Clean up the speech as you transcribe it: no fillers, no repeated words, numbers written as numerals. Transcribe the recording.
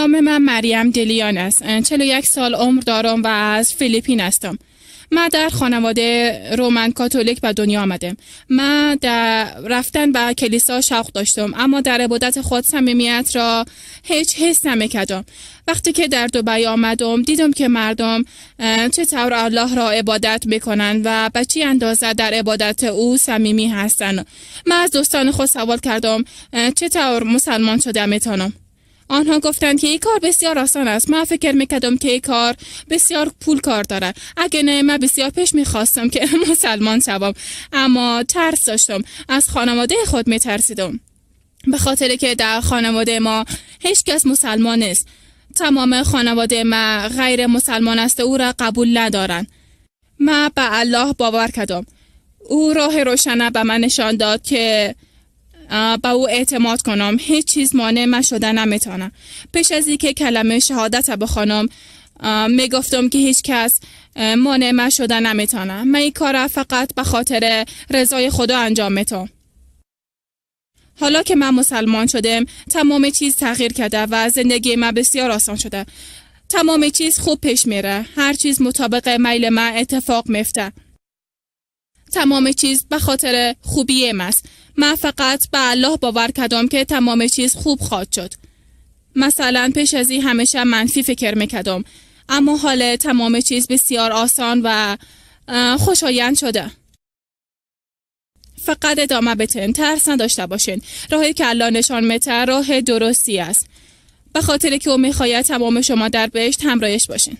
نام من مریم دلیان است. 41 سال عمر دارم و از فیلیپین هستم. من در خانواده رومن کاتولیک به دنیا آمدم. من در رفتن به کلیسا شوق داشتم، اما در عبادت خود صمیمیت را هیچ حس نمی‌کردم. وقتی که در دبی آمدم دیدم که مردم چطور الله را عبادت میکنند و به چه اندازه در عبادت او صمیمی هستند. من از دوستان خود سوال کردم چطور مسلمان شده میتونم. آنها گفتند که این کار بسیار آسان است. من فکر میکردم که این کار بسیار پول کار داره. اگه نه من بسیار پیش میخواستم که مسلمان شوم، اما ترس داشتم. از خانواده خود میترسیدم، به خاطر که در خانواده ما هیچ کس مسلمان نیست. تمام خانواده ما غیر مسلمان است، او را قبول ندارن. من به الله باور کردم. او راه روشن به من نشان داد که با او اعتماد کنم. هیچ چیز مانع من شده نمیتونه. پیش از اینکه کلمه شهادت بخوانم میگفتم که هیچ کس مانع من شده نمیتونه. من این کار فقط به خاطر رضای خدا انجام میدم. حالا که من مسلمان شدم تمام چیز تغییر کرده و زندگی من بسیار آسان شده. تمام چیز خوب پیش میره. هر چیز مطابق میل من اتفاق میفته. تمام چیز به خاطر خوبی است. من فقط به الله باور کردم که تمام چیز خوب خواهد شد. مثلا پیش از این همیشه منفی فکر میکردم، اما حالا تمام چیز بسیار آسان و خوشایند شده. فقط ادامه بدین، ترس نداشته باشین. راهی که الله نشان میده راه درستی است، به خاطر که او میخواهد تمام شما در بهشت همراهش باشین.